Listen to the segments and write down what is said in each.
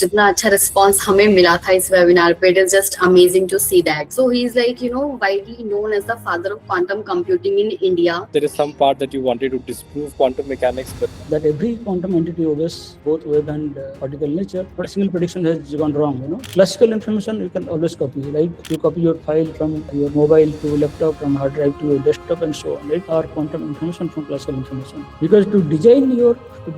जितना अच्छा रिस्पॉन्स हमें मिला था इस वेबिनार पे, it is just amazing to see that. So he is like widely known as the father of quantum computing in India. There is some part that you wanted to disprove quantum mechanics, but that every quantum entity obeys both wave and particle nature, but a single prediction has gone wrong. Classical information you can always copy, right? You copy your file from your mobile to laptop, from hard drive to your desktop, and so on, right? Or quantum information from classical information. Because to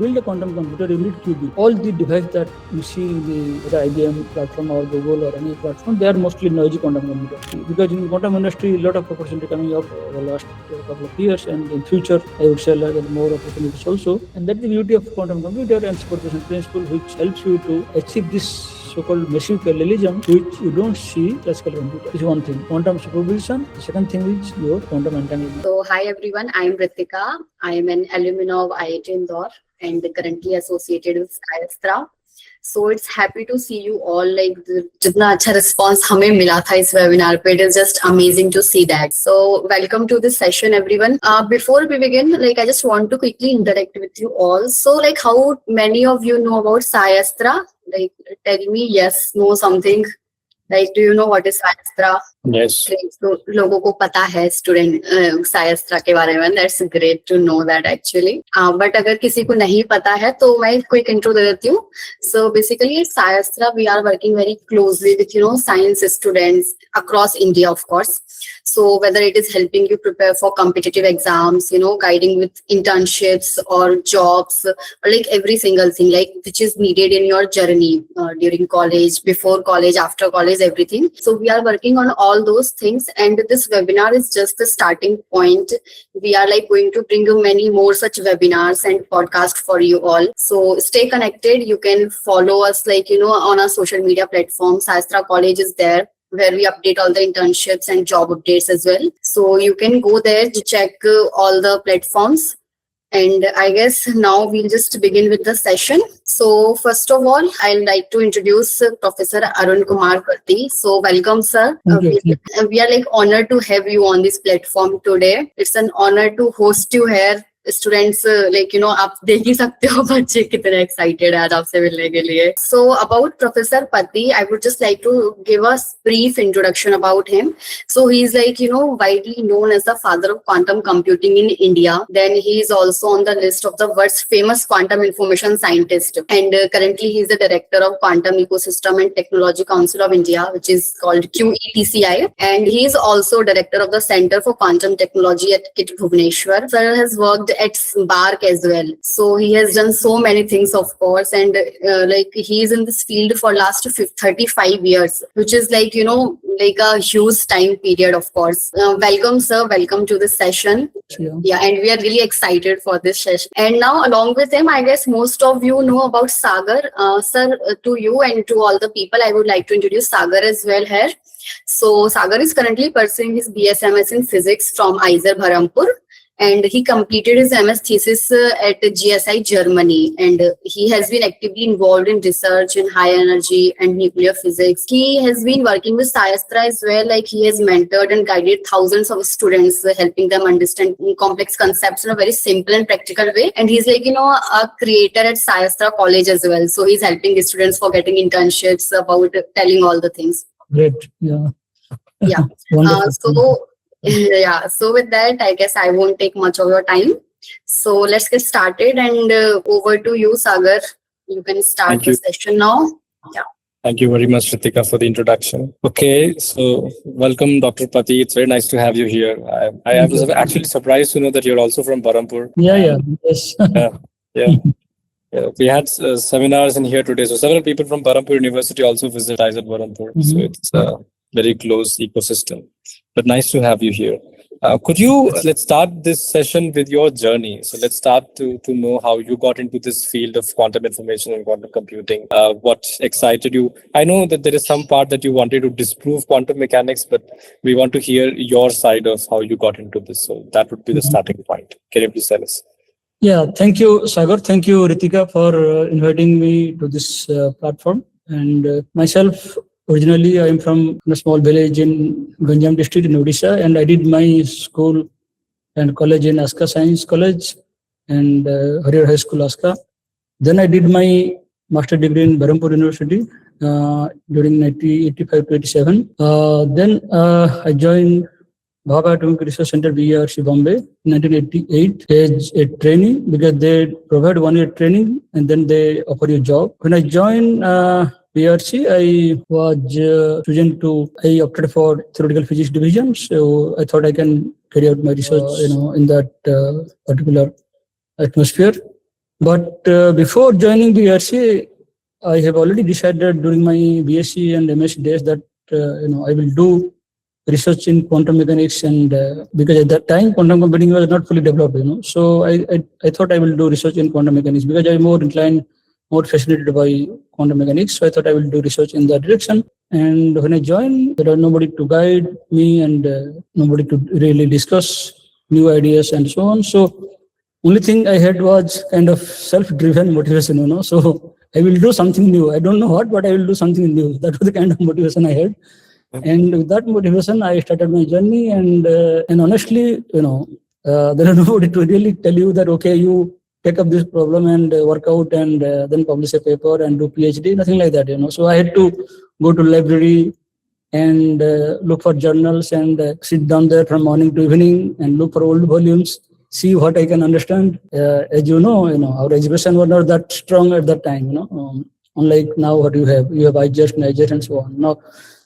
build a quantum computer, you need qubit. All the devices that you see in the IBM platform or Google or any platform, they are mostly noisy quantum computers. Because in the quantum industry, a lot of opportunity coming up over the last couple of years, and in future, I would say there more opportunities also. And that's the beauty of quantum computer and superposition principle, which helps you to achieve this so-called massive parallelism, which you don't see classical computer. Is one thing. Quantum superposition. The second thing is your quantum entanglement. So hi everyone, I am Ritika. I am an alumna of IIT Indore and currently associated with SciAstra. So it's happy to see you all. Like जितना अच्छा response हमें मिला था इस webinar पे, it is just amazing to see that. So welcome to this session, everyone. Before we begin, I just want to quickly interact with you all. So how many of you know about SciAstra? Tell me yes, know something. Do you know what is SciAstra? yes. तो लोगों को पता है student SciAstra के बारे में. That's great to know that actually. But अगर किसी को नहीं पता है तो मैं क्विक इंट्रो दे देती हूँ. So basically SciAstra we are working very closely with science students across India, of course. So whether it is helping you prepare for competitive exams, guiding with internships or jobs, or every single thing which is needed in your journey during college, before college, after college, everything. So we are working on all those things, and this webinar is just the starting point. We are going to bring you many more such webinars and podcasts for you all. So stay connected. You can follow us on our social media platforms. SciAstra College is there, where we update all the internships and job updates as well. So you can go there to check all the platforms. And I guess now we'll just begin with the session. So first of all, I'd like to introduce Professor Arun Kumar Pati. So welcome, sir. We are honored to have you on this platform today. It's an honor to host you here. Students आप देख ही सकते हो बच्चे कितने excited है आज आपसे मिलने के लिए. सो about professor Pati, I would just like to give a brief introduction about him. So he is widely known as the father of quantum computing in India. Then he is also on the list of the world's famous quantum information scientist, and currently he is the director of Quantum Ecosystem and Technology Council of India, which is called QETCI, and he is also director of the Center for Quantum Technology at KIT Bhubaneswar. Sir has worked at Spark as well. So he has done so many things, of course, and he is in this field for last 35 years, which is a huge time period, of course. Welcome, sir. Welcome to this session. Yeah, and we are really excited for this session. And now, along with him, I guess most of you know about Sagar. Sir, to you and to all the people, I would like to introduce Sagar as well here. So Sagar is currently pursuing his BSMS in physics from IISER Bharampur. And he completed his MS thesis at GSI, Germany. And he has been actively involved in research in high energy and nuclear physics. He has been working with SciAstra as well. He has mentored and guided thousands of students, helping them understand complex concepts in a very simple and practical way. And he's a creator at SciAstra College as well. So he's helping the students for getting internships, about telling all the things. Great. Yeah. Yeah. So with that, I guess I won't take much of your time. So let's get started, and over to you, Sagar. You can start the session now. Yeah. Thank you very much, Ritika, for the introduction. Okay, so welcome, Dr. Pati. It's very nice to have you here. I was actually surprised to know that you're also from Bharampur. Yeah. Yes. Yeah. We had seminars in here today. So several people from Bharampur University also visit IISER Bharampur. So it's a very close ecosystem. But nice to have you here. Let's start this session with your journey. So let's start to know how you got into this field of quantum information and quantum computing. What excited you? I know that there is some part that you wanted to disprove quantum mechanics, but we want to hear your side of how you got into this. So that would be the starting point. Can you please tell us? Yeah, thank you, Sagar. Thank you, Ritika, for inviting me to this platform. And myself, originally, I am from a small village in Ganjam district in Odisha, and I did my school and college in Aska Science College and Harrier High School, Aska. Then I did my master degree in Berhampur University during 1985 to 87. Then I joined Bhabha Atomic Research Center, BRC Bombay, in 1988 as a trainee, because they provide 1 year training and then they offer you a job. When I joined BRC, I was I opted for theoretical physics division, so I thought I can carry out my research, in that particular atmosphere. But before joining BRC, I have already decided during my BSc and MSc days that I will do research in quantum mechanics, and because at that time quantum computing was not fully developed, so I thought I will do research in quantum mechanics because I'm more fascinated by quantum mechanics. So I thought I will do research in that direction. And when I joined, there was nobody to guide me and nobody to really discuss new ideas and so on. So only thing I had was kind of self-driven motivation, So I will do something new. I don't know what, but I will do something new. That was the kind of motivation I had. And with that motivation, I started my journey. And honestly, there is nobody to really tell you that, okay, you take up this problem and work out and then publish a paper and do PhD, nothing like that, So I had to go to library and look for journals and sit down there from morning to evening and look for old volumes, see what I can understand. As you know, our education was not that strong at that time, unlike now what you have IGEST, NIGEST and so on. Now,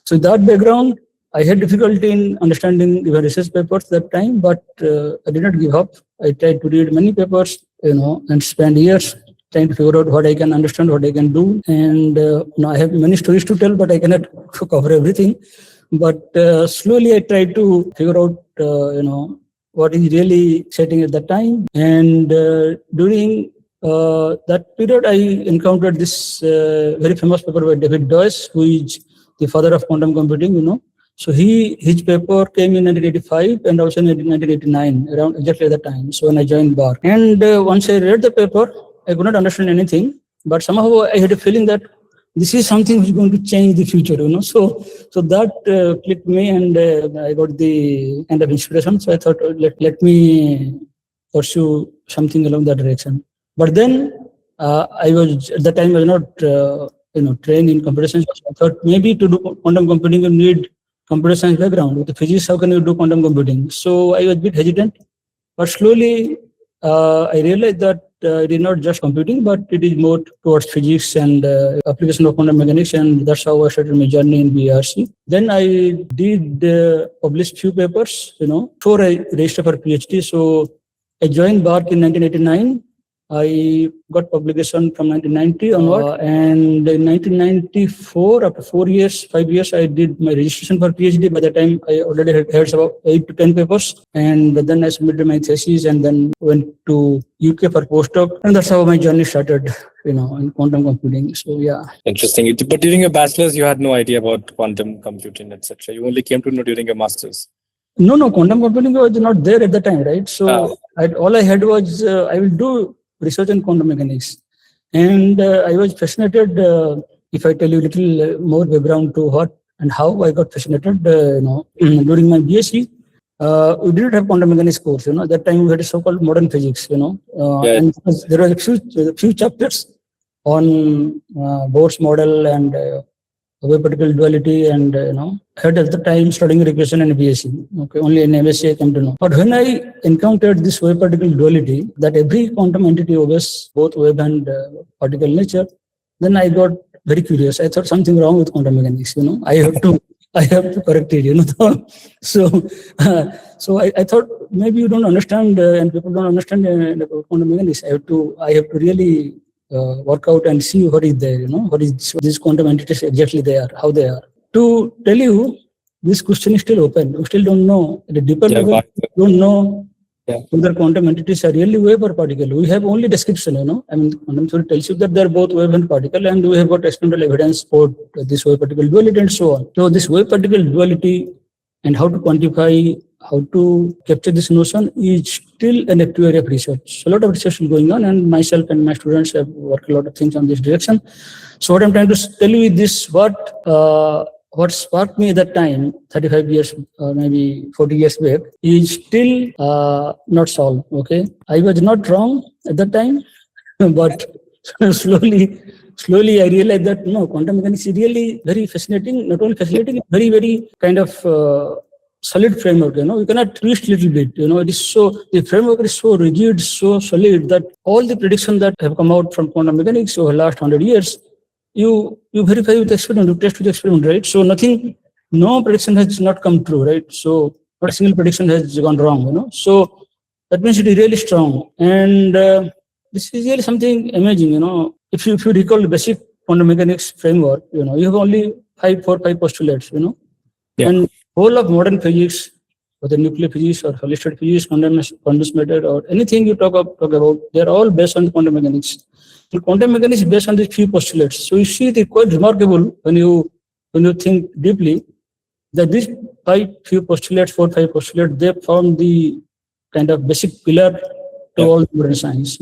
so that background, I had difficulty in understanding even research papers that time, but I did not give up. I tried to read many papers, and spend years trying to figure out what I can understand, what I can do. And I have many stories to tell, but I cannot cover everything. But slowly I tried to figure out, what is really setting at that time. And during that period, I encountered this very famous paper by David Deutsch, who is the father of quantum computing, So his paper came in 1985 and also in 1989, around exactly at that time. So when I joined BAR. And once I read the paper, I could not understand anything, but somehow I had a feeling that this is something which is going to change the future, So that clicked me, and I got the kind of inspiration. So I thought, let me pursue something along that direction. But then I was, at that time, I was not, trained in computer science. I thought maybe to do quantum computing, you need computer science background. With the physics, how can you do quantum computing? So I was a bit hesitant, but slowly I realized that it is not just computing, but it is more towards physics and application of quantum mechanics, and that's how I started my journey in BRC. Then I did publish few papers, before I registered for PhD. So I joined BARC in 1989. I got publication from 1990 onward, and in 1994, after 5 years, I did my registration for PhD. By the time, I already had about 8 to 10 papers, and then I submitted my thesis and then went to UK for postdoc, and that's how my journey started, in quantum computing. So yeah. Interesting. But during your bachelor's, you had no idea about quantum computing, etc. You only came to know during your master's. No, quantum computing was not there at the time, right? So all I had was I will do research in quantum mechanics, and I was fascinated. If I tell you a little more background to what and how I got fascinated, during my BSc, we didn't have quantum mechanics course. At that time we had a so-called modern physics. And there were a few chapters on Bohr's model and wave particle duality, and had at the time studying equation and BSc. Okay, only in MSc I came to know. But when I encountered this wave particle duality, that every quantum entity obeys both wave and particle nature, then I got very curious. I thought something wrong with quantum mechanics. I have to correct it. So I thought maybe you don't understand and people don't understand quantum mechanics. I have to really work out and see what is there, what is these quantum entities exactly they are, how they are. To tell you, this question is still open. We still don't know. At a deeper level, we don't know whether quantum entities are really wave or particle. We have only description, quantum theory tells you that they are both wave and particle, and we have got experimental evidence for this wave particle duality and so on. So this wave particle duality and how to quantify, how to capture this notion is still an active area of research. So a lot of research is going on, and myself and my students have worked a lot of things on this direction. So what I'm trying to tell you is this: what sparked me at that time, 35 years, maybe 40 years back, is still not solved. Okay, I was not wrong at that time, but slowly slowly I realized that no, quantum mechanics is really very fascinating. Not only fascinating, it's very, very kind of solid framework. You cannot twist little bit. It is so, the framework is so rigid, so solid that all the predictions that have come out from quantum mechanics over the last 100 years, you verify with the experiment, you test with the experiment, right? So no prediction has not come true, right? So not a single prediction has gone wrong. So that means it is really strong. And this is really something amazing, If you recall the basic quantum mechanics framework, you have only five postulates, Yeah. And whole of modern physics, whether nuclear physics or solid state physics, condensed matter, or anything you talk about, they're all based on quantum mechanics. And quantum mechanics is based on these few postulates. So you see, it's quite remarkable when you think deeply that these four, 5 postulates, they form the kind of basic pillar to all modern science.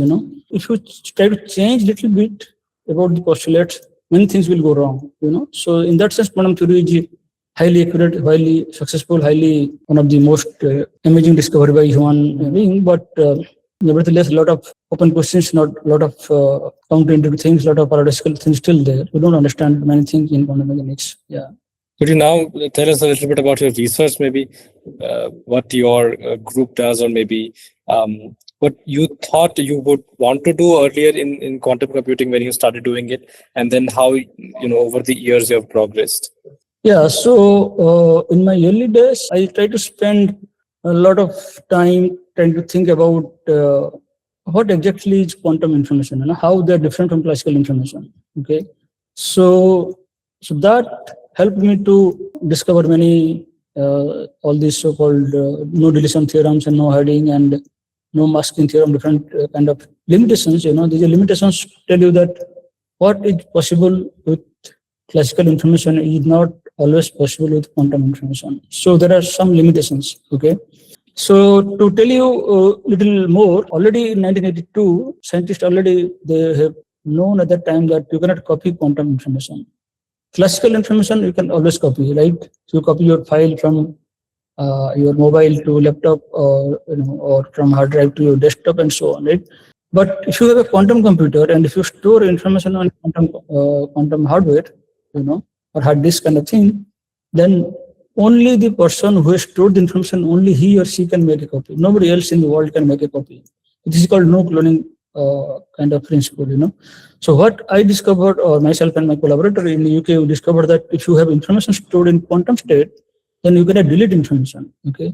If you try to change little bit about the postulates, many things will go wrong. So in that sense, quantum theory is highly accurate, highly successful, highly one of the most amazing discovery by human being. But nevertheless, a lot of open questions, not a lot of counterintuitive things, a lot of paradoxical things still there. We don't understand many things in quantum mechanics. Yeah. Could you now tell us a little bit about your research, maybe what your group does, or maybe what you thought you would want to do earlier in quantum computing when you started doing it, and then how, over the years you have progressed? Yeah, so in my early days, I tried to spend a lot of time trying to think about what exactly is quantum information and how they're different from classical information. Okay, so that helped me to discover many all these so-called no deletion theorems and no hiding and no masking theorem, different kind of limitations. These limitations tell you that what is possible with classical information is not always possible with quantum information. So there are some limitations. Okay. So to tell you a little more, already in 1982, scientists they have known at that time that you cannot copy quantum information. Classical information you can always copy, right? So you copy your file from your mobile to laptop, or from hard drive to your desktop and so on, right? But if you have a quantum computer and if you store information on quantum hardware, or hard disk kind of thing, then only the person who has stored the information, only he or she can make a copy. Nobody else in the world can make a copy. This is called no cloning kind of principle, So what I discovered, or myself and my collaborator in the UK, we discovered that if you have information stored in quantum state, then you can delete information. Okay.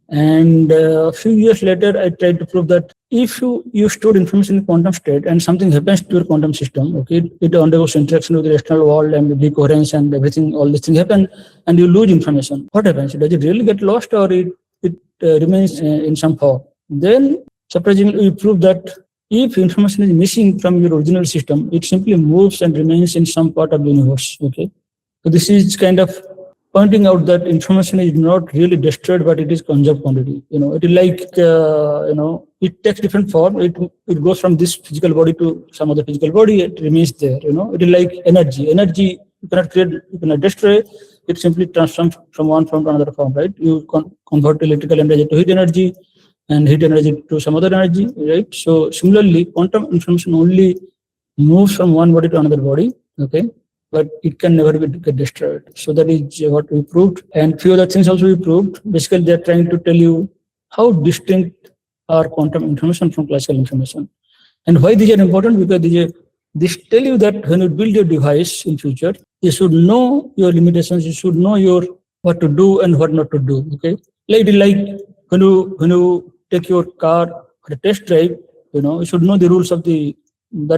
And a few years later, I tried to prove that if you store information in quantum state and something happens to your quantum system, okay, it undergoes interaction with the external world and the decoherence and everything, all these things happen, and you lose information. What happens? Does it really get lost, or it remains in some form? Then, surprisingly, we proved that if information is missing from your original system, it simply moves and remains in some part of the universe. Okay, so this is kind of pointing out that information is not really destroyed, but it is conserved quantity. It is like, it takes different form. It goes from this physical body to some other physical body. It remains there. It is like energy. Energy you cannot create, you cannot destroy. It simply transforms from one form to another form, right? You convert electrical energy to heat energy, and heat energy to some other energy, right? So similarly, quantum information only moves from one body to another body. Okay. But it can never get destroyed. So that is what we proved. And few other things also we proved. Basically, they're trying to tell you how distinct are quantum information from classical information. And why these are important? Because this tell you that when you build your device in future, you should know your limitations, you should know what to do and what not to do. Okay. Like when you take your car for a test drive, you should know the rules that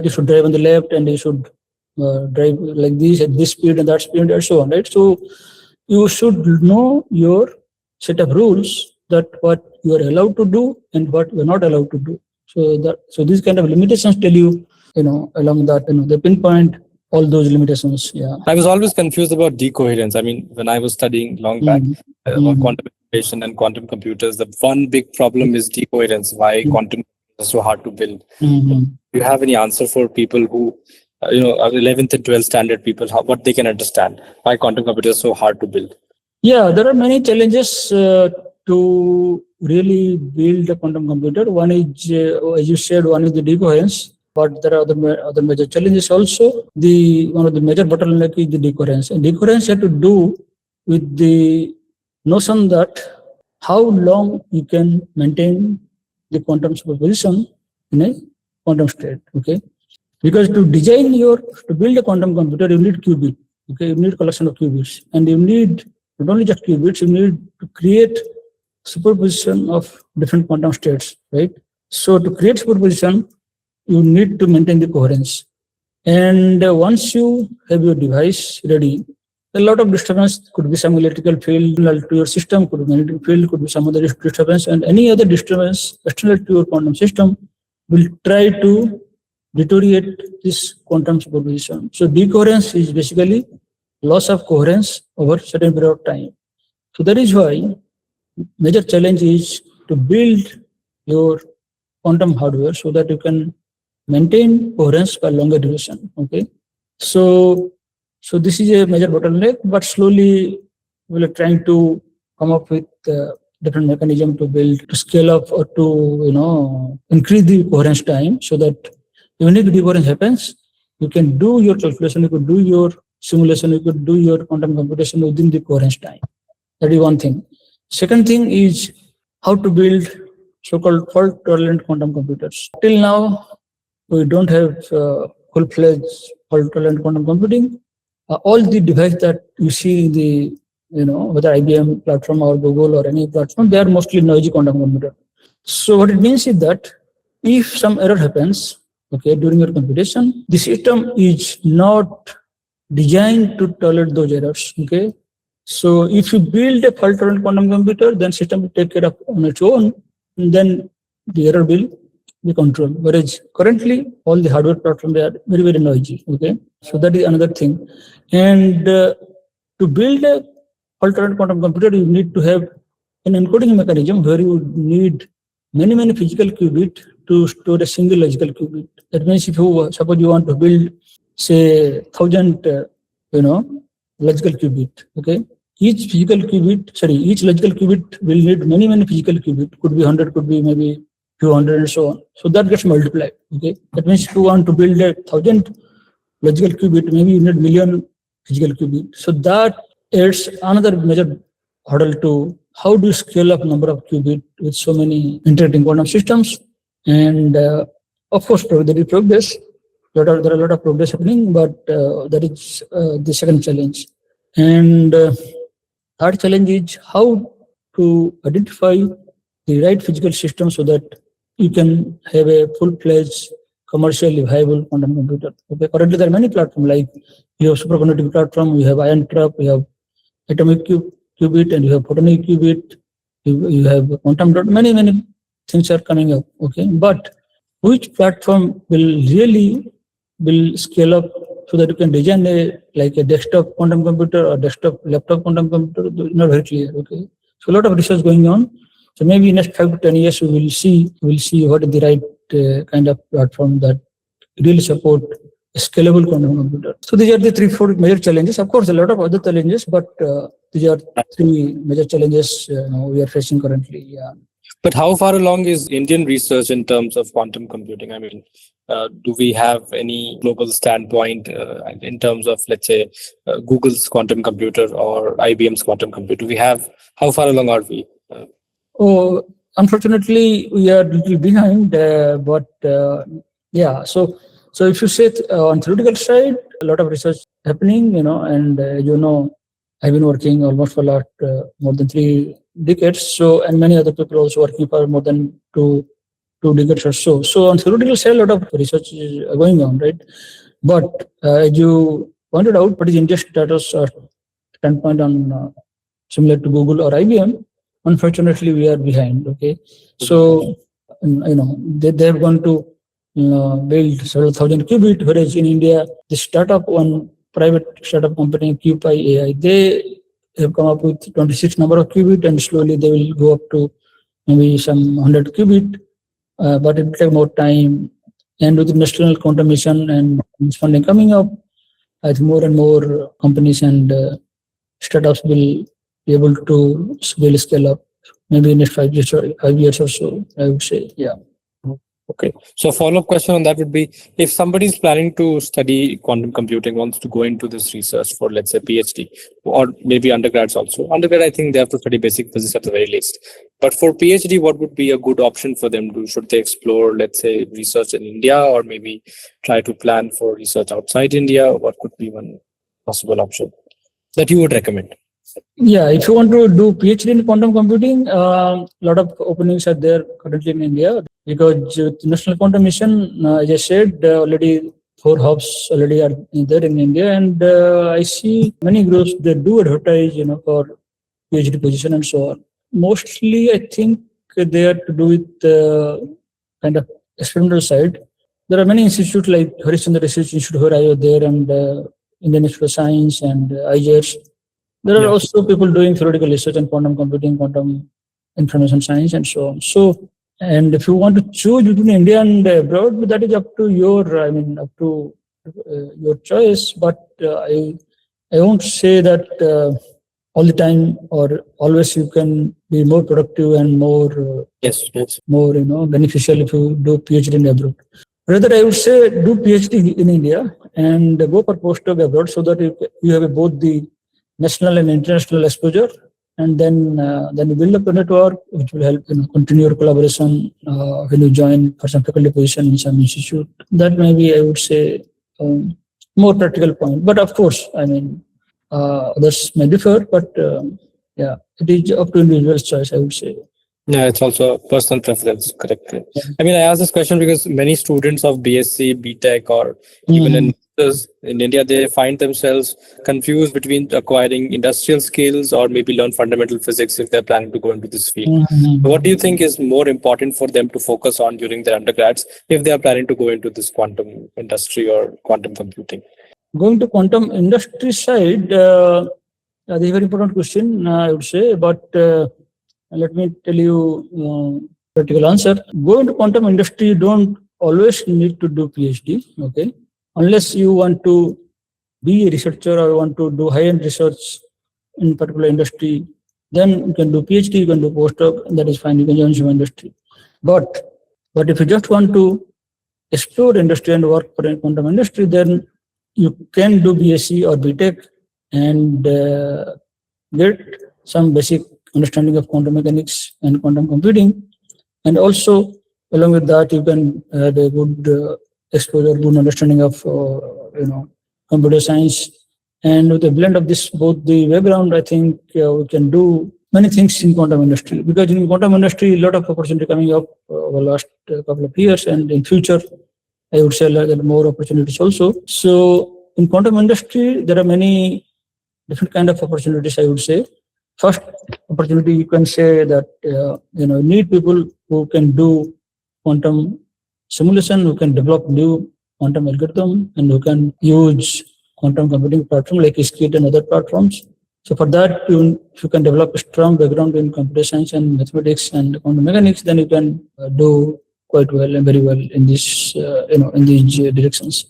you should drive on the left, and you should drive like this at this speed and that speed and so on, right? So you should know your set of rules, that what you are allowed to do and what you are not allowed to do. So these kind of limitations tell you, along that, they pinpoint all those limitations. Yeah. I was always confused about decoherence. I mean, when I was studying long back about quantum information and quantum computers, the one big problem is decoherence. Why quantum is so hard to build? Do you have any answer for people who 11th and 12th standard people, what they can understand, why quantum computers are so hard to build? Yeah, there are many challenges to really build a quantum computer. One is, as you said, one is the decoherence. But there are other major challenges also. One of the major bottleneck is the decoherence. And decoherence has to do with the notion that how long you can maintain the quantum superposition in a quantum state. Okay, because to build a quantum computer, you need qubit. Okay, you need collection of qubits, and you need not only just qubits, you need to create superposition of different quantum states, right? So to create superposition, you need to maintain the coherence. And once you have your device ready, a lot of disturbance could be some electrical field to your system, could be magnetic field, could be some other disturbance, and any other disturbance external to your quantum system will try to deteriorate this quantum superposition. So decoherence is basically loss of coherence over certain period of time. So that is why major challenge is to build your quantum hardware so that you can maintain coherence for longer duration. Okay, so this is a major bottleneck, but slowly we are trying to come up with different mechanism to scale up or to increase the coherence time, so that even if decoherence happens, you can do your calculation, you could do your simulation, you could do your quantum computation within the coherence time. That is one thing. Second thing is how to build so-called fault-tolerant quantum computers. Till now, we don't have full-fledged fault-tolerant quantum computing. All the devices that you see in the, whether IBM platform or Google or any platform, they are mostly noisy quantum computer. So what it means is that if some error happens, okay, during your computation, the system is not designed to tolerate those errors. Okay, so if you build a fault-tolerant quantum computer, then system will take care of on its own, and then the error will be controlled. Whereas currently, all the hardware platforms, they are very, very noisy. Okay, so that is another thing. And to build a fault-tolerant quantum computer, you need to have an encoding mechanism where you need many physical qubits to store a single logical qubit. That means if you suppose you want to build, say, 1,000 logical qubit, okay, each logical qubit will need many physical qubit. Could be 100, could be maybe few hundred, and so on. So that gets multiplied. Okay, that means if you want to build a 1,000 logical qubit, maybe you need million physical qubit. So that adds another major hurdle to how do you scale up number of qubit with so many interacting quantum systems. And of course, there is progress. There are a lot of progress happening, but that is the second challenge. And third challenge is how to identify the right physical system so that you can have a full-fledged commercially viable quantum computer. Okay, currently there are many platforms, like you have superconducting platform, you have ion trap, you have atomic qubit, and you have photonic qubit, you have quantum dot, many things are coming up. Okay, but which platform will scale up so that you can design a desktop quantum computer or desktop laptop quantum computer? Not very clear. Okay, so a lot of research going on. So maybe in next 5 to 10 years we will see what is the right kind of platform that really support a scalable quantum computer. So these are the 3-4 major challenges. Of course, a lot of other challenges, but these are 3 major challenges we are facing currently. Yeah. But how far along is Indian research in terms of quantum computing? I mean, do we have any global standpoint in terms of, let's say, Google's quantum computer or IBM's quantum computer? How far along are we? Unfortunately, we are a little behind, but yeah. So if you say on theoretical side, a lot of research happening, and I've been working almost for more than 3 decades. So, and many other people also working for more than two decades or so. So on theoretical side, a lot of research is going on, right? But as you pointed out, what is India's status or standpoint on similar to Google or IBM? Unfortunately, we are behind. Okay, so they have gone to build several thousand qubit, whereas in India, the one private startup company, QPi AI, they have come up with 26 number of qubit, and slowly they will go up to maybe some 100 qubit, but it will take more time. And with the National Quantum Mission and funding coming up, I think more and more companies and startups will be able to scale up maybe in next 5 years or so, I would say. Yeah. Okay. So follow-up question on that would be, if somebody is planning to study quantum computing, wants to go into this research for, let's say, PhD, or maybe undergrads also. Undergrad, I think they have to study basic physics at the very least. But for PhD, what would be a good option for them? Should they explore, let's say, research in India, or maybe try to plan for research outside India? What could be one possible option that you would recommend? Yeah, if you want to do PhD in quantum computing, a lot of openings are there currently in India, because with National Quantum Mission, as I said, already 4 hubs already are there in India, and I see many groups that do advertise, for PhD position and so on. Mostly, I think they are to do with kind of experimental side. There are many institutes like Harishchandra Research Institute where I was there, and Indian Institute of Science and IJERS. There are also people doing theoretical research on quantum computing, quantum information science, and so on. So, and if you want to choose between India and abroad, that is up to your choice. But I won't say that all the time or always you can be more productive and more more beneficial if you do PhD in abroad. Rather, I would say do PhD in India and go for postdoc abroad, so that you have both the national and international exposure, and then you build up a network which will help continue your collaboration when you join for some faculty position in some institute. That may be, I would say, more practical point. But of course, others may differ, but it is up to individual's choice, I would say. Yeah, it's also a personal preference, correct? Yeah. I mean, I ask this question because many students of BSc, BTech, or even in India, they find themselves confused between acquiring industrial skills or maybe learn fundamental physics if they're planning to go into this field. What do you think is more important for them to focus on during their undergrads if they are planning to go into this quantum industry or quantum computing? Going to quantum industry side, that's a very important question, I would say, but let me tell you practical answer. Going to quantum industry, you don't always need to do PhD, okay? Unless you want to be a researcher or want to do high-end research in particular industry, then you can do PhD, you can do postdoc, and that is fine, you can join some industry. But if you just want to explore industry and work for a quantum industry, then you can do BSc or BTech and get some basic understanding of quantum mechanics and quantum computing. And also, along with that, you can have a good exposure, good understanding of computer science. And with a blend of this, both the background, I think we can do many things in quantum industry. Because in quantum industry, a lot of opportunity coming up over the last couple of years, and in future, I would say there are more opportunities also. So in quantum industry, there are many different kind of opportunities, I would say. First opportunity, you can say that you need people who can do quantum simulation, who can develop new quantum algorithm, and who can use quantum computing platform like Qiskit and other platforms. So for that, if you can develop a strong background in computer science and mathematics and quantum mechanics, then you can do quite well and very well in this in these directions.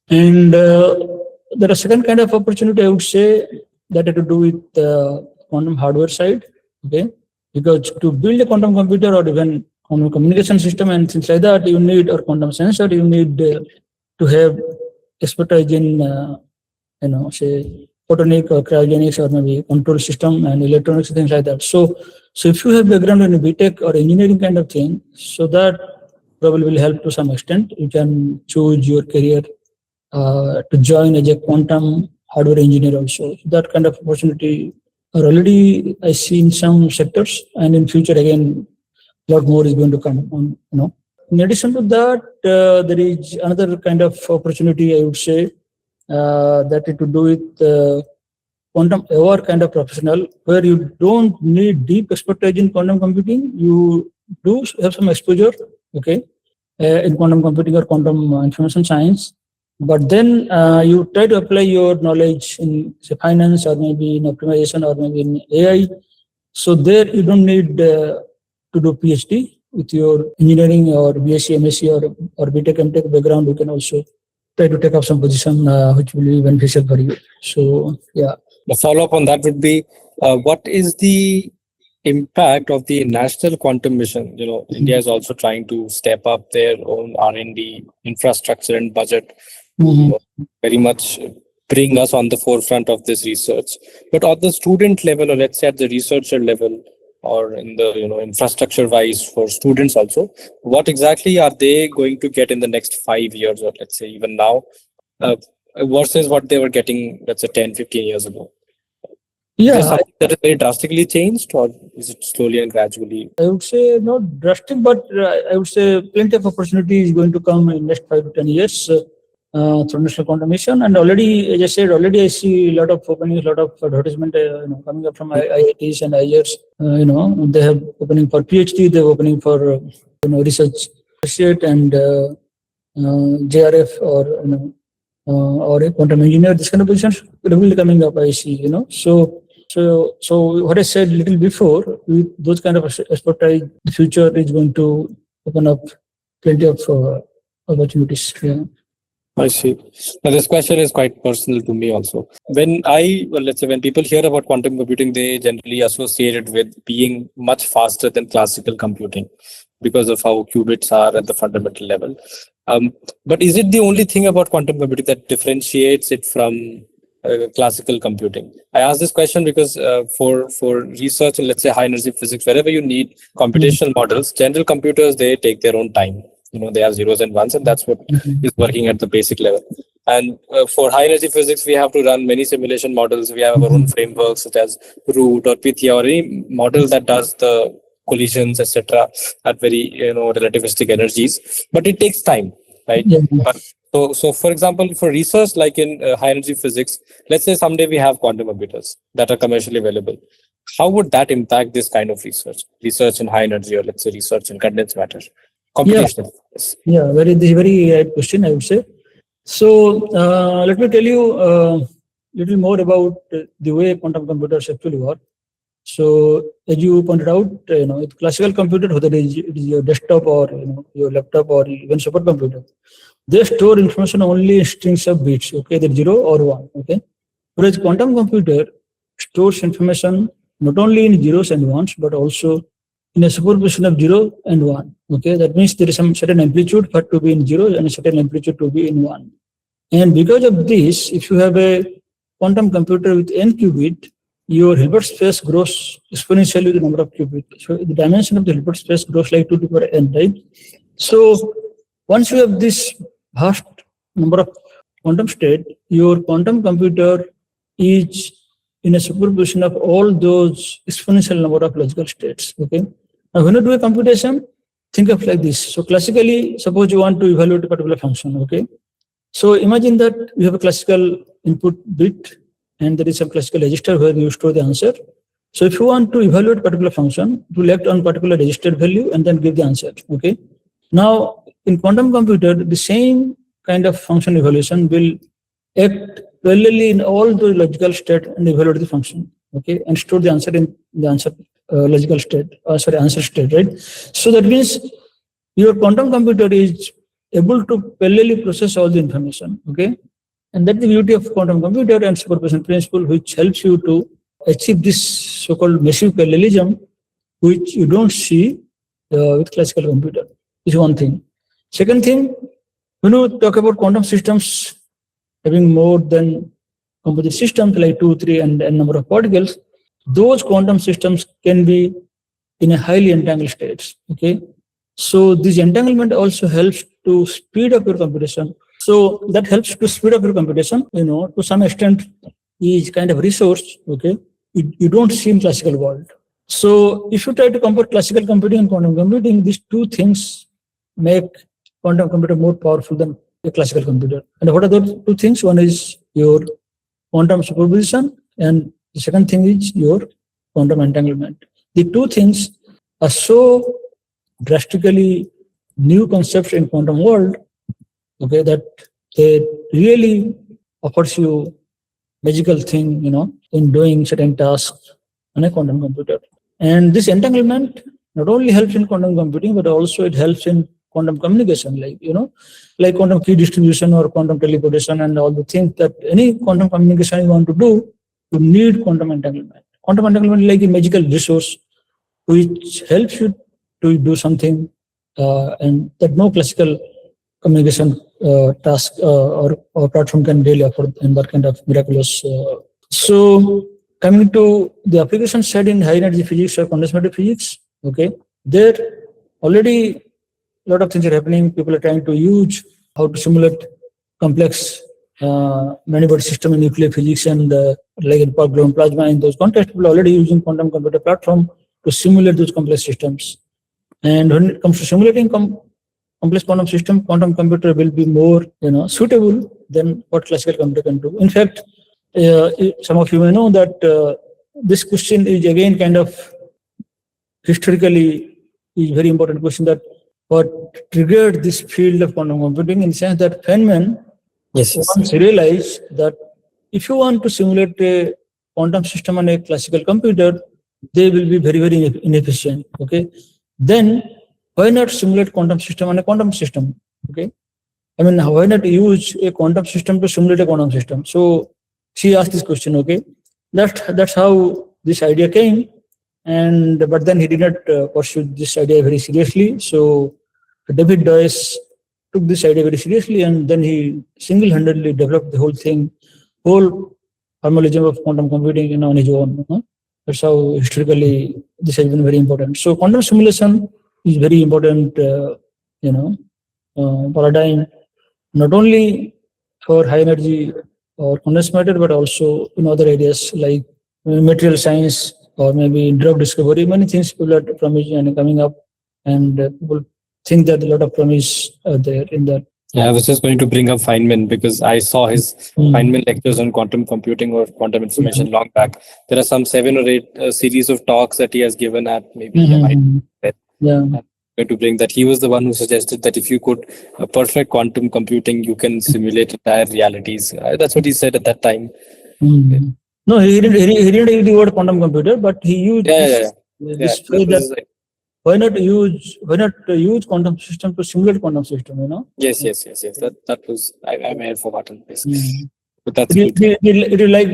And there are second kind of opportunity, I would say, that had to do with quantum hardware side, okay? Because to build a quantum computer or even quantum communication system and things like that, you need, or quantum sensor, you need to have expertise in, say, photonic or cryogenics or maybe control system and electronics, things like that. So if you have background in a BTech or engineering kind of thing, so that probably will help to some extent. You can choose your career to join as a quantum hardware engineer also. That kind of opportunity are already I see in some sectors, and in future again, a lot more is going to come on. In addition to that, there is another kind of opportunity, I would say, that it to do with quantum aware kind of professional, where you don't need deep expertise in quantum computing. You do have some exposure, okay, in quantum computing or quantum information science. But then you try to apply your knowledge in, say, finance or maybe in optimization or maybe in AI. So there you don't need to do PhD. With your engineering or BSc, MSc or BTech, MTech background, you can also try to take up some position which will be beneficial for you. So, yeah. The follow-up on that would be, what is the impact of the national quantum mission? India is also trying to step up their own R&D infrastructure and budget, very much bring us on the forefront of this research. But at the student level, or let's say at the researcher level, or in the infrastructure wise for students also, what exactly are they going to get in the next 5 years, or let's say even now, versus what they were getting, let's say 10-15 years ago? Is there something that is very drastically changed, or is it slowly and gradually? I would say not drastic, but I would say plenty of opportunity is going to come in next 5 to 10 years through national quantum mission. And already, as I said, I see a lot of openings, a lot of advertisement coming up from IITs and IIRs. They have opening for PhD, they have opening for research associate and JRF or a quantum engineer. This kind of positions regularly coming up, I see. So what I said little before, with those kind of expertise, the future is going to open up plenty of opportunities. Yeah. I see. Now, this question is quite personal to me also. When people hear about quantum computing, they generally associate it with being much faster than classical computing because of how qubits are at the fundamental level. But is it the only thing about quantum computing that differentiates it from classical computing? I ask this question because for research in, let's say, high energy physics, wherever you need computational models, general computers, they take their own time. They have zeros and ones, and that's what is working at the basic level. And for high energy physics, we have to run many simulation models. We have our own frameworks such as Root or Pythia or any model that does the collisions, etc., at very relativistic energies. But it takes time, right? Yeah. So for example, for research like in high energy physics, let's say someday we have quantum computers that are commercially available. How would that impact this kind of research in high energy, or let's say research in condensed matter? Computational. Yeah, very right question, I would say. So let me tell you a little more about the way quantum computers actually work. So as you pointed out, with classical computer, whether it is your desktop or your laptop or even supercomputer, they store information only in strings of bits. Okay, they're 0 or 1. Okay, whereas quantum computer stores information not only in zeros and ones but also in a superposition of 0 and 1. Okay, that means there is some certain amplitude for to be in 0 and a certain amplitude to be in 1. And because of this, if you have a quantum computer with n qubit, your Hilbert space grows exponentially with the number of qubits. So the dimension of the Hilbert space grows like 2 to the power n, right? So once you have this vast number of quantum state, your quantum computer is in a superposition of all those exponential number of logical states. Okay. Now, when you do a computation, think of like this. So classically, suppose you want to evaluate a particular function. Okay. So imagine that you have a classical input bit and there is some classical register where you store the answer. So if you want to evaluate a particular function, you act on particular registered value and then give the answer. Okay. Now, in quantum computer, the same kind of function evaluation will act parallelly in all the logical state and evaluate the function. Okay, and store the answer in the answer logical state. Answer state, right? So that means your quantum computer is able to parallelly process all the information. Okay, and that's the beauty of quantum computer and superposition principle, which helps you to achieve this so-called massive parallelism, which you don't see with classical computer. Is one thing. Second thing, when you talk about quantum systems having more than composite systems like 2, 3, and n number of particles, those quantum systems can be in a highly entangled states. Okay, so this entanglement also helps to speed up your computation. So that helps to speed up your computation. To some extent, is kind of resource. Okay, you don't see in classical world. So if you try to compare classical computing and quantum computing, these two things make quantum computer more powerful than a classical computer. And what are those two things? One is your quantum superposition, and the second thing is your quantum entanglement. The two things are so drastically new concepts in quantum world, okay, that they really offers you magical thing, in doing certain tasks on a quantum computer. And this entanglement not only helps in quantum computing, but also it helps in quantum communication, like quantum key distribution or quantum teleportation and all the things that any quantum communication you want to do, you need quantum entanglement. Quantum entanglement is like a magical resource which helps you to do something, and that no classical communication task or platform can really afford in that kind of miraculous. So coming to the application side in high energy physics or condensed matter physics, okay, there already a lot of things are happening. People are trying to use how to simulate complex many-body system in nuclear physics and like in ground plasma. In those contexts, people are already using quantum computer platform to simulate those complex systems. And when it comes to simulating complex quantum system, quantum computer will be more suitable than what classical computer can do. In fact, some of you may know that this question is again kind of historically is very important question, that what triggered this field of quantum computing, in the sense that Feynman once realized that if you want to simulate a quantum system on a classical computer, they will be very, very inefficient. Okay, then why not simulate quantum system on a quantum system? Okay, I mean, why not use a quantum system to simulate a quantum system? So she asked this question. Okay, that's how this idea came, but then he did not pursue this idea very seriously. So David Doyce took this idea very seriously, and then he single-handedly developed the whole formalism of quantum computing on his own. That's how historically this has been very important. So quantum simulation is very important, paradigm, not only for high energy or condensed matter, but also in other areas like material science or maybe drug discovery. Many things people are promising and coming up, and people think that a lot of promise are there in that. Yeah, I was just going to bring up Feynman because I saw his Feynman lectures on quantum computing or quantum information long back. There are some 7 or 8 series of talks that he has given at maybe I'm going to bring that. He was the one who suggested that if you could perfect quantum computing, you can simulate entire realities. That's what he said at that time. No, he didn't use the word quantum computer, but he used this phrase that why not use quantum system to simulate quantum system, Yes. That was I may have forgotten basically. But that's it is like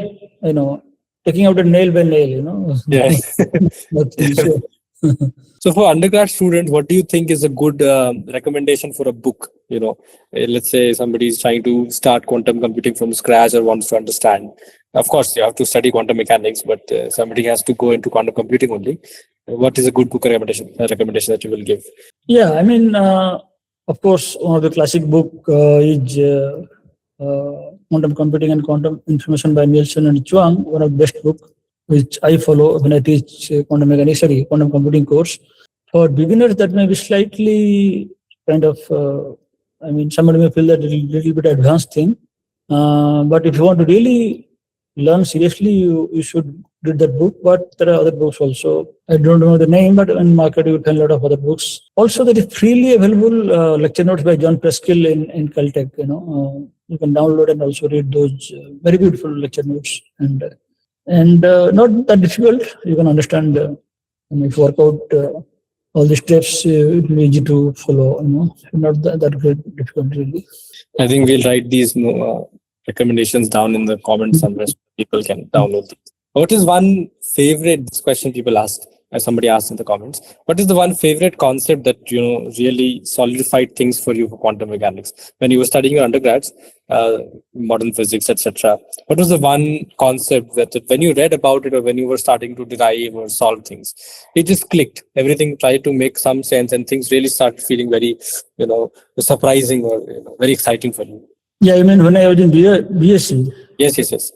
taking out a nail by nail, Yes. So for undergrad students, what do you think is a good recommendation for a book? Let's say somebody is trying to start quantum computing from scratch or wants to understand. Of course, you have to study quantum mechanics, but somebody has to go into quantum computing only. What is a good book recommendation that you will give? Yeah, I mean, of course, one of the classic book is Quantum Computing and Quantum Information by Nielsen and Chuang, one of the best book, which I follow when I teach quantum computing course. For beginners, that may be slightly kind of, somebody may feel that a little bit advanced thing. But if you want to really learn seriously, you should read that book. But there are other books also. I don't know the name, but in market you will find a lot of other books. Also, there is freely available lecture notes by John Preskill in Caltech. You can download and also read those very beautiful lecture notes, and not that difficult. You can understand. If you work out all the steps, it will be easy to follow. Not that great difficult really. I think we'll write these recommendations down in the comments somewhere so people can download these. What is one favorite, this question people asked, as somebody asked in the comments, what is the one favorite concept that really solidified things for you for quantum mechanics when you were studying your undergrads, modern physics, etc.? What was the one concept that when you read about it or when you were starting to derive or solve things, it just clicked? Everything tried to make some sense and things really started feeling very surprising or very exciting for you. Yeah, I mean, when I was in BSc. Yes.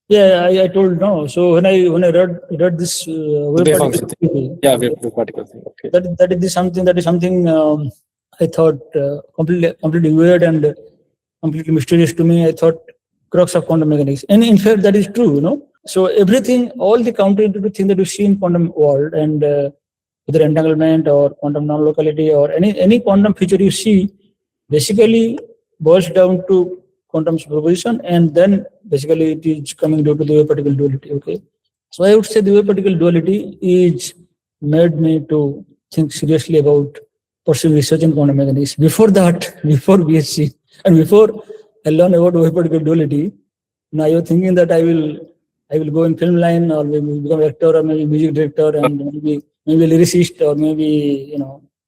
Yeah, I told no. So when I read this wave particle theory, wave particle thing. Okay. That is something I thought completely weird and completely mysterious to me. I thought crux of quantum mechanics, and in fact that is true. So everything, all the counterintuitive thing that you see in quantum world, and whether entanglement or quantum non-locality or any quantum feature you see, basically boils down to quantum superposition, and then basically it is coming due to the wave particle duality. Okay, so I would say the wave particle duality is made me to think seriously about pursuing research in quantum mechanics. Before BSc and before I learned about wave particle duality, now I was thinking that I will go in film line or maybe become actor or maybe music director and maybe maybe a lyricist, or maybe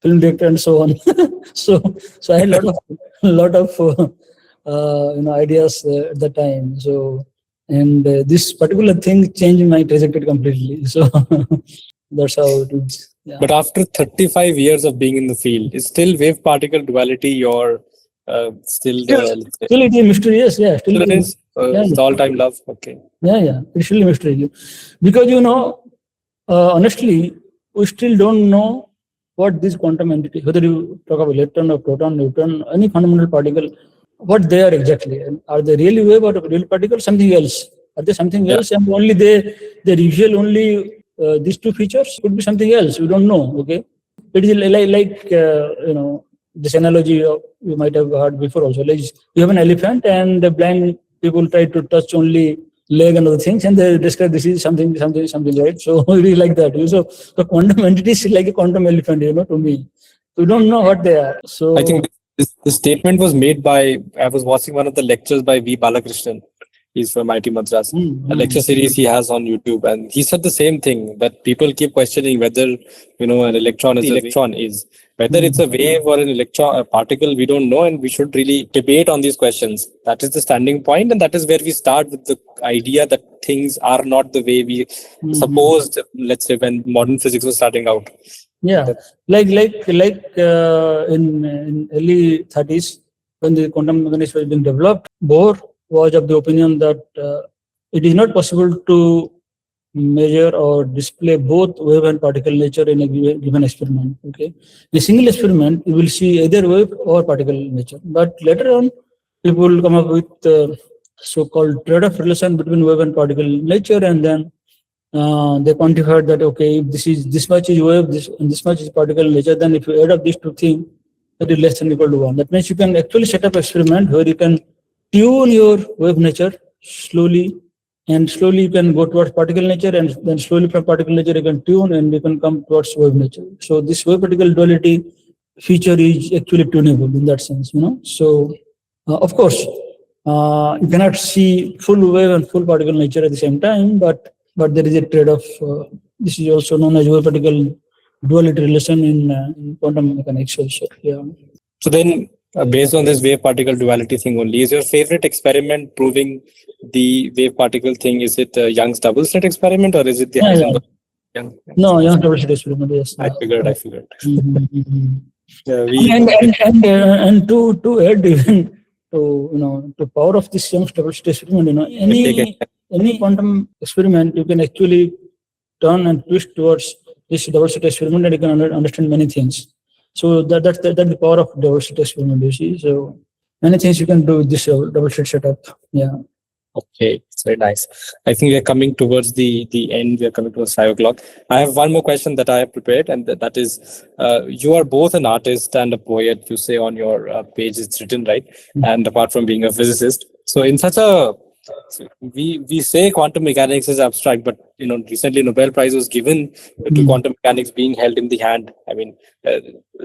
film director and so on. so I had lot of ideas at the time. So this particular thing changed my trajectory completely. So that's how it is. Yeah. But after 35 years of being in the field, is still wave particle duality your still the Still it is mysterious. Yeah, still it is it's the all-time love? Okay. Yeah, it's still a mystery. Because honestly, we still don't know what this quantum entity, whether you talk about electron or proton, neutron, any fundamental particle, what they are exactly. Are they really wave or real particle? Something else? Are they something else? And only they reveal only these two features? Could be something else. We don't know. Okay, it is like this analogy you might have heard before also. Like you have an elephant and the blind people try to touch only leg and other things, and they describe this is something, right? So it is like that. So the quantum entity is like a quantum elephant, to me. We don't know what they are. So I think this statement was made by, I was watching one of the lectures by V. Balakrishnan. He's from IT Madras. A lecture series he has on YouTube, and he said the same thing, that people keep questioning whether an electron is whether it's a wave or an a particle. We don't know, and we should really debate on these questions. That is the standing point, and that is where we start with the idea that things are not the way we supposed. Let's say when modern physics was starting out. Yeah, like in early 30s when the quantum mechanics was being developed, Bohr was of the opinion that it is not possible to measure or display both wave and particle nature in a given experiment. Okay, in a single experiment you will see either wave or particle nature, but later on people come up with so-called trade-off relation between wave and particle nature, and then they quantified that if this much is wave, this much is particle nature, then if you add up these two things, that is less than or equal to 1. That means you can actually set up an experiment where you can tune your wave nature slowly, and slowly you can go towards particle nature, and then slowly from particle nature you can tune and you can come towards wave nature. So this wave particle duality feature is actually tunable in that sense, So of course, you cannot see full wave and full particle nature at the same time, but there is a trade-off. This is also known as wave particle duality relation in quantum mechanics also. Yeah. So then, based on this wave particle duality thing only, is your favorite experiment proving the wave particle thing? Is it Young's double slit experiment, or is it the Heisenberg? No, Young's double slit experiment. Yes. I figured. And to add even to power of this Young's double slit experiment, any quantum experiment you can actually turn and twist towards this double slit experiment, and you can understand many things. So that's the power of double slit experiment, you see. So many things you can do with this double slit setup. Yeah. Okay, it's very nice. I think we're coming towards the end. We're coming towards 5 o'clock. I have one more question that I have prepared, and that is, you are both an artist and a poet. You say on your page it's written, right? And apart from being a physicist, so in such a we say quantum mechanics is abstract, but recently Nobel Prize was given to quantum mechanics being held in the hand. I mean,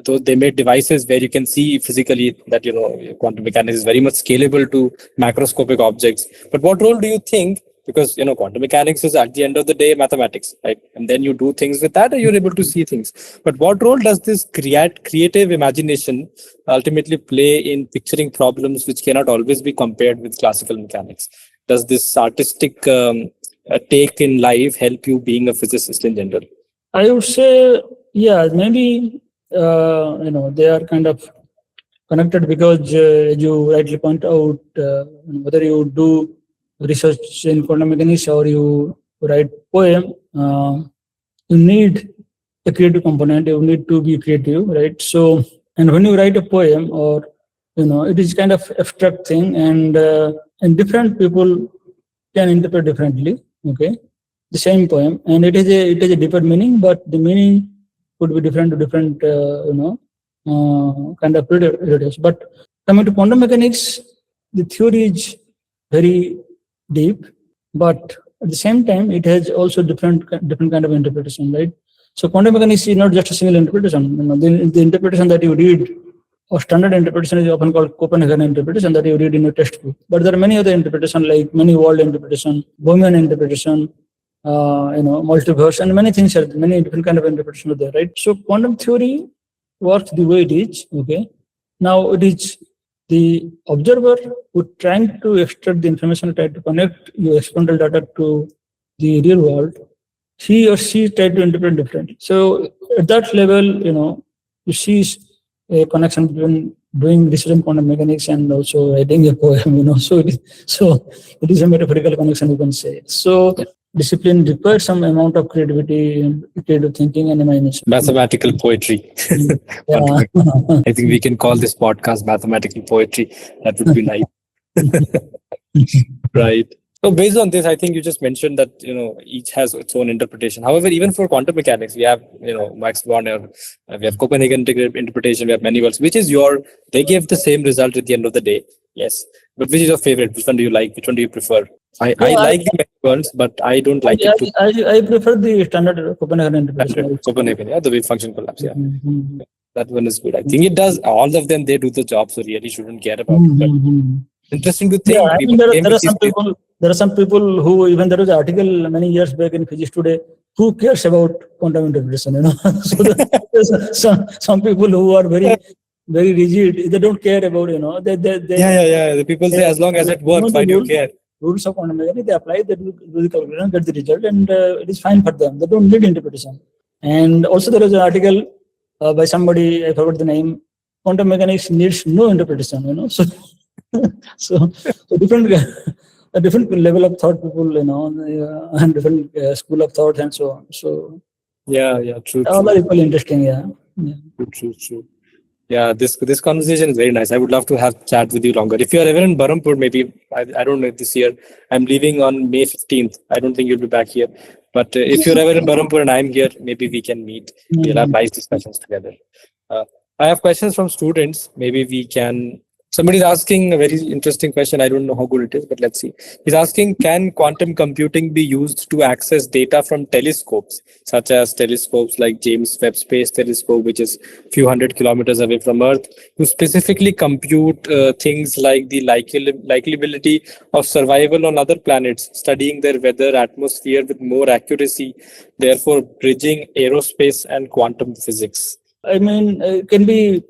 though they made devices where you can see physically that quantum mechanics is very much scalable to macroscopic objects. But what role do you think? Because quantum mechanics is at the end of the day mathematics, right? And then you do things with that, and you're able to see things. But what role does this creative imagination ultimately play in picturing problems which cannot always be compared with classical mechanics? Does this artistic take in life help you being a physicist in general? I would say, yeah, maybe they are kind of connected, because as you rightly point out, whether you do research in quantum mechanics or you write poem, you need a creative component. You need to be creative, right? So, and when you write a poem, or it is kind of abstract thing, and different people can interpret differently. Okay, the same poem, and it is a deeper meaning, but the meaning could be different to different kind of readers. But coming to quantum mechanics, the theory is very deep, but at the same time it has also different kind of interpretation, right? So quantum mechanics is not just a single interpretation. The interpretation that you read, or standard interpretation, is often called Copenhagen interpretation, that you read in a textbook. But there are many other interpretations, like many world interpretation, Bohemian interpretation, multiverse, and many things are many different kind of interpretation are there, right? So quantum theory works the way it is. Okay, now it is the observer who trying to extract the information, try to connect your experimental data to the real world. He or she try to interpret differently. So at that level, you see a connection between doing research in quantum mechanics and also writing a poem. So it is a metaphorical connection, you can say. So discipline requires some amount of creativity and creative thinking and imagination. Mathematical poetry. Yeah. I think we can call this podcast mathematical poetry. That would be nice. Right. So based on this, I think you just mentioned that, each has its own interpretation. However, even for quantum mechanics, we have, Max Born, we have Copenhagen interpretation, we have many worlds, they give the same result at the end of the day. Yes. But which is your favorite? Which one do you like? Which one do you prefer? I like the many worlds, but I don't like it too. I prefer the standard Copenhagen interpretation. Copenhagen, the wave function collapse. Yeah. Mm-hmm. That one is good. I think it does. All of them, they do the job, so really shouldn't care about it. But interesting to think. Yeah, I mean, there are some people who, even there was an article many years back in Physics Today, who cares about quantum interpretation, So there's some people who are very, very rigid. They don't care about, The people say as long as it works, why do you care? Rules of quantum mechanics, they apply, they do the calculation, get the result, and it is fine for them. They don't need interpretation. And also there is an article by somebody, I forgot the name, quantum mechanics needs no interpretation, So a different level of thought people, and different school of thought and so on. So true. All are equally interesting. Yeah. True. Yeah, this conversation is very nice. I would love to have chat with you longer. If you are ever in Berhampur, maybe I don't know if this year. I'm leaving on May 15th. I don't think you'll be back here. But if you're ever in Berhampur and I'm here, maybe we can meet. We'll have nice discussions together. I have questions from students. Maybe we can. Somebody's asking a very interesting question. I don't know how good it is, but let's see. He's asking, can quantum computing be used to access data from telescopes, such as telescopes like James Webb Space Telescope, which is a few hundred kilometers away from Earth, to specifically compute things like the likelibility of survival on other planets, studying their weather, atmosphere with more accuracy, therefore bridging aerospace and quantum physics? I mean, it can be.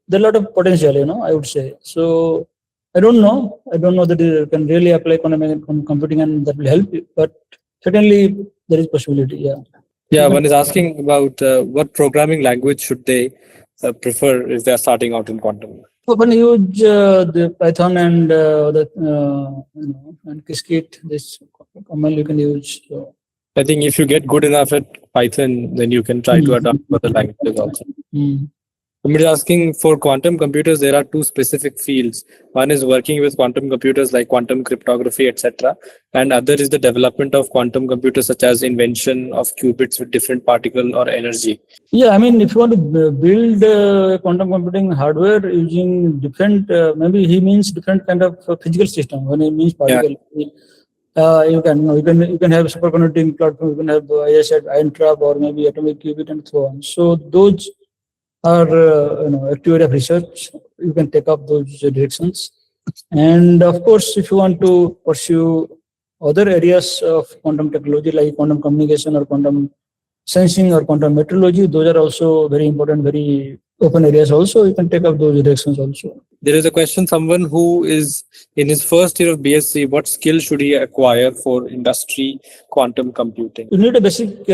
There are a lot of potential, I would say. So I don't know that you can really apply quantum computing and that will help you, but certainly there is possibility. Yeah. One is asking about what programming language should they prefer if they are starting out in quantum. Open use the Python and and Qiskit. This command you can use. So. I think if you get good enough at Python, then you can try to adopt other languages also. Somebody is asking, for quantum computers, there are two specific fields. One is working with quantum computers like quantum cryptography, etc. And other is the development of quantum computers, such as invention of qubits with different particle or energy. Yeah, I mean, if you want to build quantum computing hardware using different, maybe he means different kind of physical system. When he means particle, you can have superconducting platform, you can have ion trap, or maybe atomic qubit and so on. So those are active of research. You can take up those directions, and of course, if you want to pursue other areas of quantum technology like quantum communication or quantum sensing or quantum metrology, those are also very important, very open areas. Also, you can take up those directions also. There is a question: someone who is in his first year of BSc, what skill should he acquire for industry quantum computing? You need a basic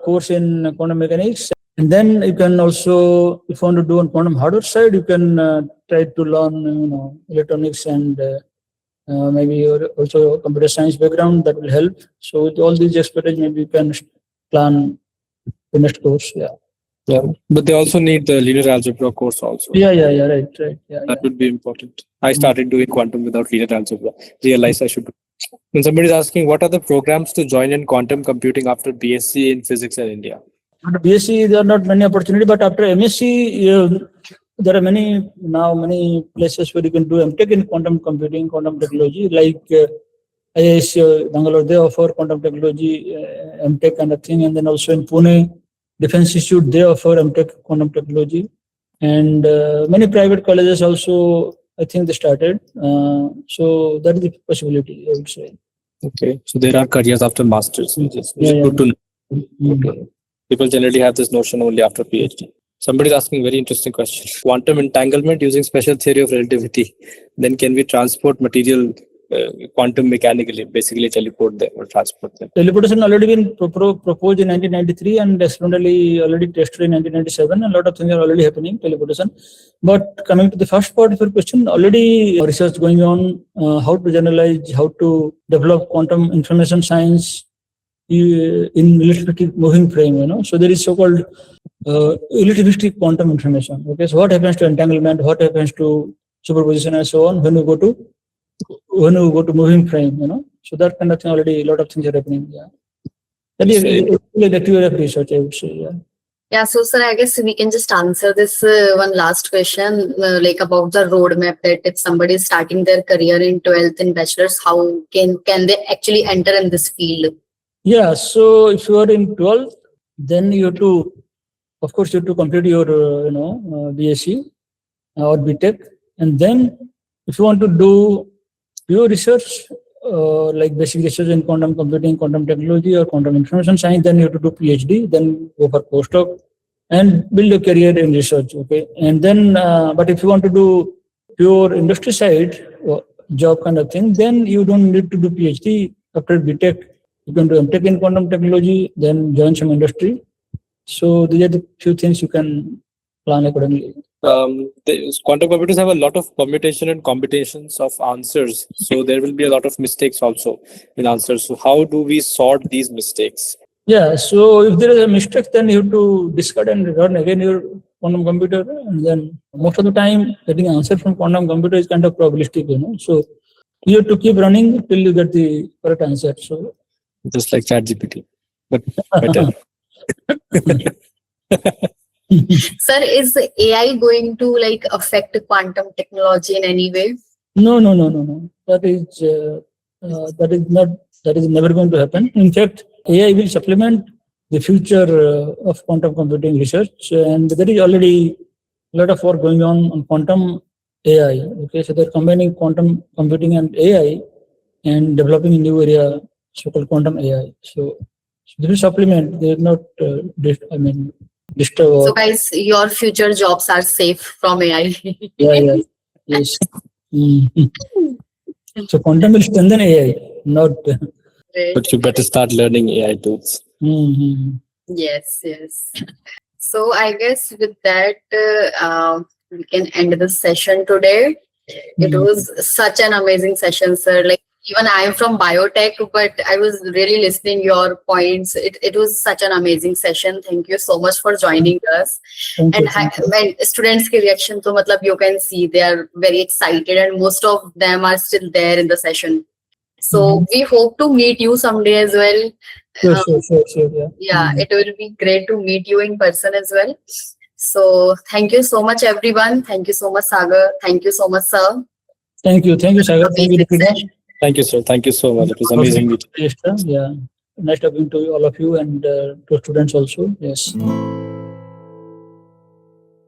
course in quantum mechanics. And then you can also, if you want to do on quantum hardware side, you can try to learn, electronics and maybe also computer science background. That will help. So with all these expertise, maybe you can plan the next course. Yeah, but they also need the linear algebra course also. Right. Yeah, that would be important. I started doing quantum without linear algebra. Realized I should. When somebody is asking, what are the programs to join in quantum computing after BSc in physics in India? After BSc, there are not many opportunities, but after MSc, there are many places where you can do MTech in quantum computing, quantum technology, like IIS Bangalore. They offer quantum technology, MTech kind of thing, and then also in Pune Defense Institute, they offer MTech quantum technology, and many private colleges also, I think they started. So that is the possibility, I would say. Okay, so there are careers after masters, which is Yeah, good to know. Mm. People generally have this notion only after PhD. Somebody's asking very interesting question. Quantum entanglement using special theory of relativity. Then can we transport material quantum mechanically, basically teleport them or transport them? Teleportation already been proposed in 1993 and experimentally already tested in 1997. A lot of things are already happening, teleportation. But coming to the first part of your question, already research going on how to generalize, how to develop quantum information science in relativistic moving frame, So there is so-called relativistic quantum information. Okay, so what happens to entanglement, what happens to superposition and so on when you go to moving frame, So that kind of thing already a lot of things are happening. Yeah. That is the theory of research, I would say. Yeah. Yeah, so sir, I guess we can just answer this one last question, like about the roadmap, that if somebody is starting their career in 12th and bachelor's, how can they actually enter in this field? Yeah, so if you are in 12th, then you have to, of course, you have to complete your, BSc or BTech. And then if you want to do pure research, like basic research in quantum computing, quantum technology, or quantum information science, then you have to do PhD, then go for postdoc and build a career in research. Okay. And then, but if you want to do pure industry side job kind of thing, then you don't need to do PhD. After BTech, you can do MTech in quantum technology, then join some industry. So these are the few things you can plan accordingly. Quantum computers have a lot of permutation and combinations of answers. So there will be a lot of mistakes also in answers. So how do we sort these mistakes? Yeah, so if there is a mistake, then you have to discard and run again your quantum computer. And then most of the time, getting an answer from quantum computer is kind of probabilistic, So you have to keep running till you get the correct answer. So just like ChatGPT, but better. Sir, is AI going to like affect quantum technology in any way? No. That is never going to happen. In fact, AI will supplement the future of quantum computing research, and there is already a lot of work going on quantum AI. Okay, so they're combining quantum computing and AI and developing a new area, so-called quantum AI. So this will supplement. They're not, disturb. So guys, your future jobs are safe from AI. Yeah, yes. So quantum will strengthen AI, not. But you better start learning AI tools. Yes. So I guess with that, we can end the session today. It was such an amazing session, sir. Like, even I am from biotech, but I was really listening your points. It was such an amazing session. Thank you so much for joining us. Thank you. When students' reaction, to matlab, you can see they are very excited, and most of them are still there in the session. So we hope to meet you someday as well. Sure. Yeah, it will be great to meet you in person as well. So thank you so much, everyone. Thank you so much, Sagar. Thank you so much, sir. Thank you, Sagar. Thank you, Thank you, sir. Thank you so much. It was amazing meeting. Yeah, nice talking to all of you and to students also. Yes.